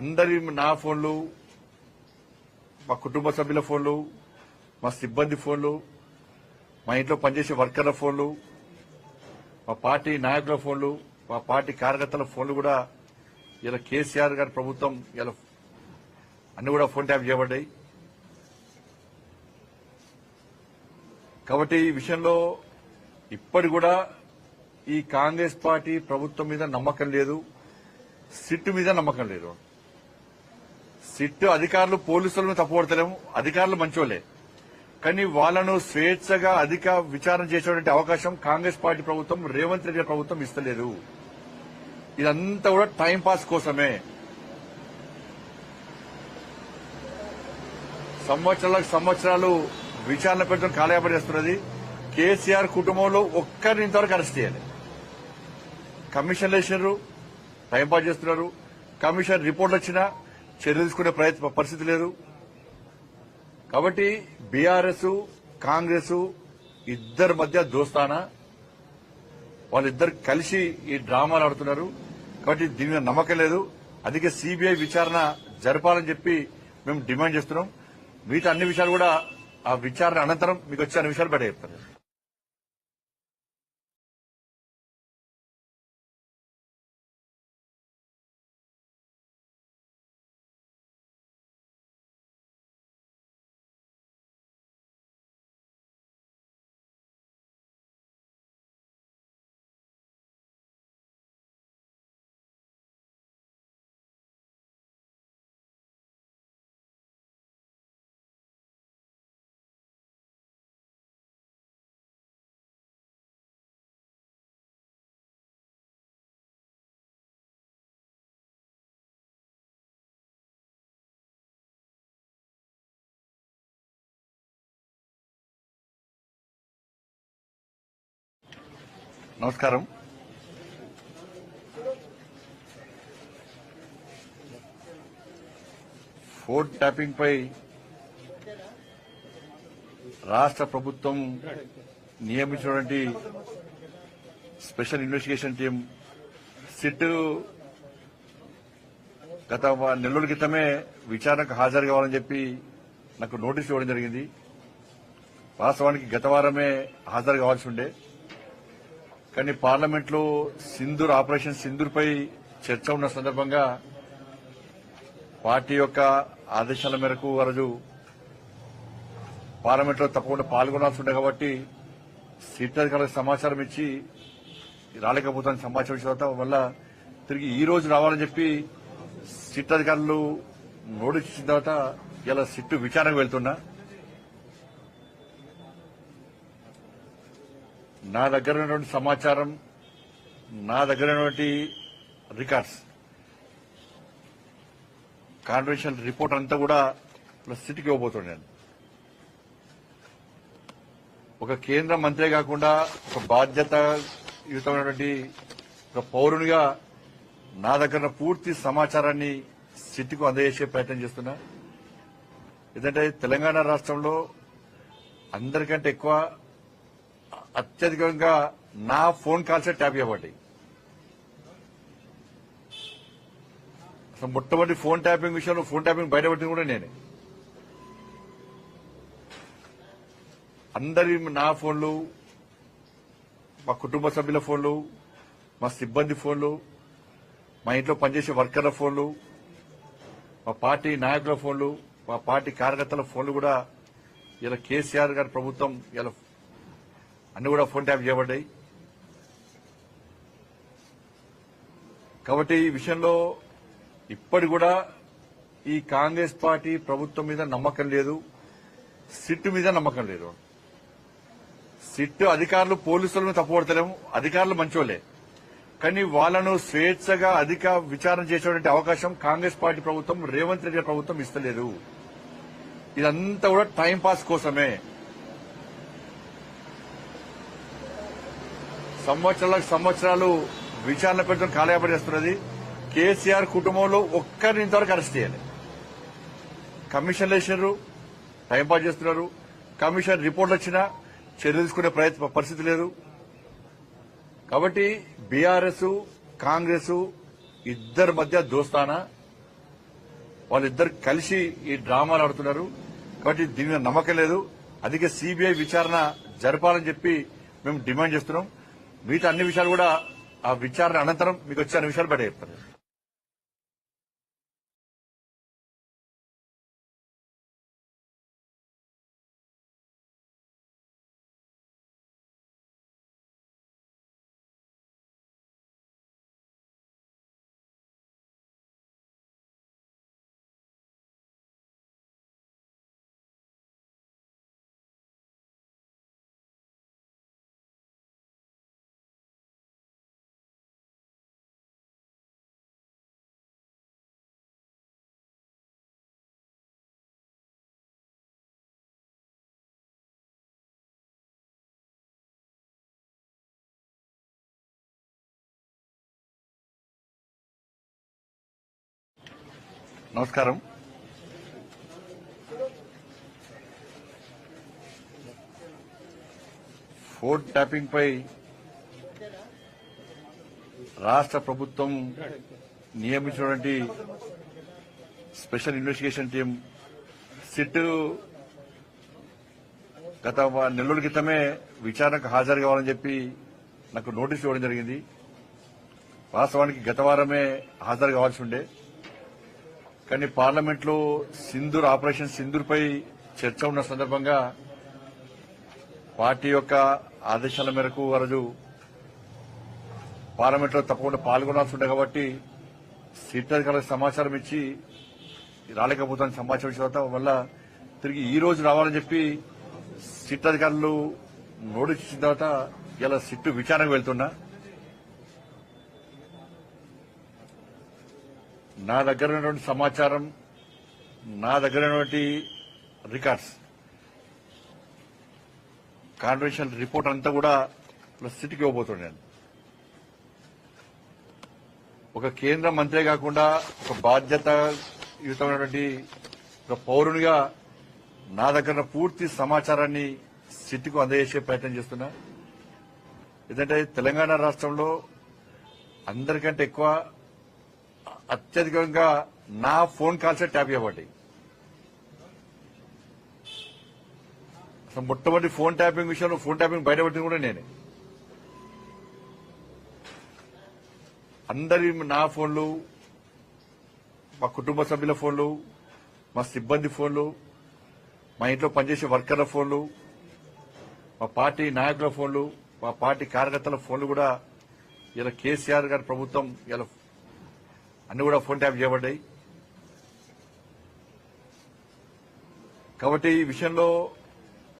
అందరి నా ఫోన్లు, మా కుటుంబ సభ్యుల ఫోన్లు, మా సిబ్బంది ఫోన్లు, మా ఇంట్లో పనిచేసే వర్కర్ల ఫోన్లు, మా పార్టీ నాయకుల ఫోన్లు, మా పార్టీ కార్యకర్తల ఫోన్లు కూడా ఇలా కేసీఆర్ గారి ప్రభుత్వం ఇలా అన్ని కూడా ఫోన్ ట్యాప్ చేయబడ్డాయి. కాబట్టి ఈ విషయంలో ఇప్పటి కూడా ఈ కాంగ్రెస్ పార్టీ ప్రభుత్వం మీద నమ్మకం లేదు, సిట్టు మీద నమ్మకం లేదు. సిట్టు అధికారులు పోలీసులను తప్పుపడతలేము, అధికారులు మంచోళ్లే, కానీ వాళ్లను స్వేచ్ఛగా అధిక విచారణ చేసేటువంటి అవకాశం కాంగ్రెస్ పార్టీ ప్రభుత్వం, రేవంత్ రెడ్డి ప్రభుత్వం ఇస్తలేదు. ఇదంతా కూడా టైంపాస్ కోసమే. సంవత్సరాలు విచారణ పెట్టడం కాలయాపన చేస్తున్నది. కేసీఆర్ కుటుంబంలో ఒక్కరిని ఇంతవరకు అరెస్ట్ చేయాలి. కమిషన్లు వేసినారు, టైంపాస్ చేస్తున్నారు. కమిషన్ రిపోర్ట్లు వచ్చినా చర్యలు తీసుకునే పరిస్థితి లేదు. కాబట్టి బీఆర్ఎస్, కాంగ్రెస్ ఇద్దరి మధ్య దోస్తానా, వాళ్ళిద్దరు కలిసి ఈ డ్రామాలు ఆడుతున్నారు. కాబట్టి దీని మీద నమ్మకం లేదు. అందుకే సిబిఐ విచారణ జరపాలని చెప్పి మేము డిమాండ్ చేస్తున్నాం. మిగతా అన్ని విషయాలు కూడా ఆ విచారణ అనంతరం మీకు వచ్చే అన్ని విషయాలు బయట చెప్తారు. నమస్కారం. ఫోన్ ట్యాపింగ్ పై రాష్ట్ర ప్రభుత్వం నియమించినటువంటి స్పెషల్ ఇన్వెస్టిగేషన్ టీం సిట్ గత నెల రోజుల క్రితమే విచారణకు హాజరు కావాలని చెప్పి నాకు నోటీసు ఇవ్వడం జరిగింది. వాస్తవానికి గత వారమే హాజరు కావాల్సి ఉండే, కానీ పార్లమెంట్లో సింధూర్ ఆపరేషన్ సింధూర్ పై చర్చ ఉన్న సందర్భంగా పార్టీ యొక్క ఆదేశాల మేరకు ఆ రోజు పార్లమెంట్లో తప్పకుండా పాల్గొనాల్సి ఉండే కాబట్టి సిట్ అధికారులకు సమాచారం ఇచ్చి రాలేకపోతాను సమాచారం ఇచ్చిన తర్వాత వల్ల తిరిగి ఈ రోజు రావాలని చెప్పి సిట్ అధికారులు నోటీస్ ఇచ్చిన తర్వాత ఇలా సిట్ విచారణకు వెళ్తున్నా. నా దగ్గర ఉన్నటువంటి సమాచారం, నా దగ్గర ఉన్నటువంటి రికార్డ్స్, కాన్ఫిడెన్షియల్ రిపోర్ట్ అంతా కూడా సిట్కి ఇవ్వబోతున్నాను. ఒక కేంద్ర మంత్రే కాకుండా ఒక బాధ్యతాయుతమైనటువంటి ఒక పౌరునిగా నా దగ్గర పూర్తి సమాచారాన్ని సిట్కు అందజేసే ప్రయత్నం చేస్తున్నా. ఎందుకంటే తెలంగాణ రాష్ట్రంలో అందరికంటే ఎక్కువ అత్యధికంగా నా ఫోన్ కాల్సే ట్యాప్ చేయబడ్డాయి. అసలు మొట్టమొదటి ఫోన్ ట్యాపింగ్ విషయంలో ఫోన్ ట్యాపింగ్ బయటపెట్టింది కూడా నేనే. అందరి నా ఫోన్లు, మా కుటుంబ సభ్యుల ఫోన్లు, మా సిబ్బంది ఫోన్లు, మా ఇంట్లో పనిచేసే వర్కర్ల ఫోన్లు, మా పార్టీ నాయకుల ఫోన్లు, మా పార్టీ కార్యకర్తల ఫోన్లు కూడా ఇలా కేసీఆర్ గారి ప్రభుత్వం ఇలా అన్ని కూడా ఫోన్ ట్యాప్ చేయబడ్డాయి. కాబట్టి ఈ విషయంలో ఇప్పటి కూడా ఈ కాంగ్రెస్ పార్టీ ప్రభుత్వం మీద నమ్మకం లేదు, సిట్టు మీద నమ్మకం లేదు. సిట్టు అధికారులు పోలీసులను తప్పుపడతలేము, అధికారులు మంచోళ్లే, కానీ వాళ్లను స్వేచ్ఛగా అధిక విచారణ చేసేటువంటి అవకాశం కాంగ్రెస్ పార్టీ ప్రభుత్వం, రేవంత్ రెడ్డి ప్రభుత్వం ఇస్తలేదు. ఇదంతా కూడా టైంపాస్ కోసమే. సంవత్సరాలు విచారణ పెట్టడం కాలయాపన చేస్తున్నది. కేసీఆర్ కుటుంబంలో ఒక్కరిని ఇంతవరకు అరెస్ట్ చేయాలి. కమిషన్లు వేసినారు, టైంపాస్ చేస్తున్నారు. కమిషన్ రిపోర్ట్లు వచ్చినా చర్యలు తీసుకునే పరిస్థితి లేదు. కాబట్టి బీఆర్ఎస్, కాంగ్రెస్ ఇద్దరి మధ్య దోస్తానా, వాళ్ళిద్దరు కలిసి ఈ డ్రామాలు ఆడుతున్నారు. కాబట్టి దీని మీద నమ్మకం లేదు. అందుకే సిబిఐ విచారణ జరపాలని చెప్పి మేము డిమాండ్ చేస్తున్నాం. మిగతా అన్ని విషయాలు కూడా ఆ విచారణ అనంతరం మీకు వచ్చే అన్ని విషయాలు బయట చెప్తారు. నమస్కారం. ఫోన్ ట్యాపింగ్ పై రాష్ట్ర ప్రభుత్వం నియమించినటువంటి స్పెషల్ ఇన్వెస్టిగేషన్ టీం సిట్ గత నెలల క్రితమే విచారణకు హాజరు కావాలని చెప్పి నాకు నోటీసు ఇవ్వడం జరిగింది. వాస్తవానికి గత వారమే హాజరు కావాల్సి ఉండే. కానీ పార్లమెంట్ లో ఆపరేషన్ సింధూర్ పై చర్చ ఉన్న సందర్భంగా పార్టీ యొక్క ఆదేశాల మేరకు ఆ రోజు పార్లమెంట్ లో తప్పకుండా పాల్గొనాల్సి ఉండే కాబట్టి సిట్ అధికారులకు సమాచారం ఇచ్చి రాలేకపోతాను సమాచారం ఇచ్చిన తర్వాత వల్ల తిరిగి ఈ రోజు రావాలని చెప్పి సిట్ అధికారులు నోటీస్ ఇచ్చిన తర్వాత ఇలా సిట్ విచారణకు వెళ్తున్నా. నా దగ్గర ఉన్నటువంటి సమాచారం, నా దగ్గర ఉన్నటువంటి రికార్డ్స్, కాన్ఫిడెన్షియల్ రిపోర్ట్ అంతా కూడా సిట్కి ఇవ్వబోతున్నాను. ఒక కేంద్ర మంత్రే కాకుండా ఒక బాధ్యతాయుతమైనటువంటి ఒక పౌరునిగా నా దగ్గర పూర్తి సమాచారాన్ని సిట్కు అందజేసే ప్రయత్నం చేస్తున్నా. ఎందుకంటే తెలంగాణ రాష్ట్రంలో అందరికంటే ఎక్కువ అత్యధికంగా నా ఫోన్ కాల్సే ట్యాప్ చేయబడ్డాయి. అసలు మొట్టమొదటి ఫోన్ ట్యాపింగ్ విషయంలో ఫోన్ ట్యాపింగ్ బయటపెట్టింది కూడా నేనే. అందరి నా ఫోన్లు, మా కుటుంబ సభ్యుల ఫోన్లు, మా సిబ్బంది ఫోన్లు, మా ఇంట్లో పనిచేసే వర్కర్ల ఫోన్లు, మా పార్టీ నాయకుల ఫోన్లు, మా పార్టీ కార్యకర్తల ఫోన్లు కూడా ఇలా కేసీఆర్ గారి ప్రభుత్వం ఇలా అన్ని కూడా ఫోన్ ట్యాప్ చేయబడ్డాయి. కాబట్టి ఈ విషయంలో